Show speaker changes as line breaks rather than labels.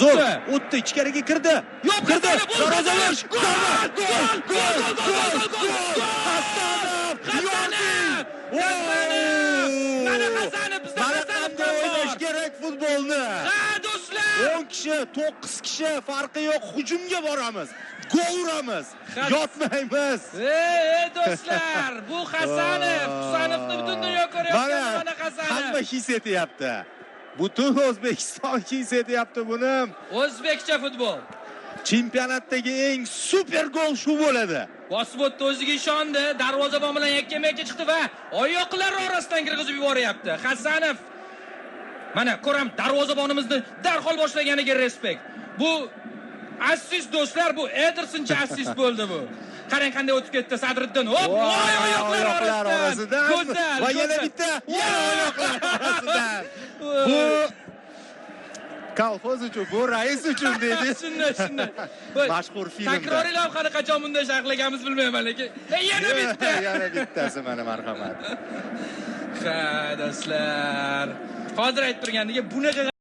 Zo'r, o'tdi, ichkariga kirdi.
Yo'q,
kirdi.
Darvozabon.
Hasanov!
Mana Hasanov bizda
Qanday o'ynash kerak futbolni?
Ha, do'stlar.
10 kishi, 9 kishi farqi yo'q, hujumga boramiz. Gol uramiz. Yotmaymiz.
Ey do'stlar, bu Hasanov. Hasanovni butun dunyo ko'ryapti. Mana Hasanov.
Hamma his etyapti. Butun O'zbekiston his etyapti buni.
O'zbekcha futbol.
Chempionatdagi eng super gol shu bo'ladi.
Bosib o'tdi, o'ziga ishondi, darvozabon bilan yakkama-yakka chiqdi va oyoqlari orasidan kirgizib yuboryapti. Hasanov. Mana ko'ram, darvozabonimizni darhol boshlaganiga respekt. Bu assist do'stlar, bu Edersoncha assist bo'ldi bu. Qarang qanday o'tib ketdi Sadriddin. Hop, oyoqlar orasidan. Go'zal.
Va yana bitta oyoqlar orasidan. Bu kolxoz uchun, bu rais uchun dedi.
Shunday.
Mashhur filmda.
Takroriy lavhani qachon bunday sharhlaganimiz bilmayman, lekin yana bitta.
Yana bittasi mana marhamat.
Ha, do'stlar. Hozir aytib turganimga bunaqa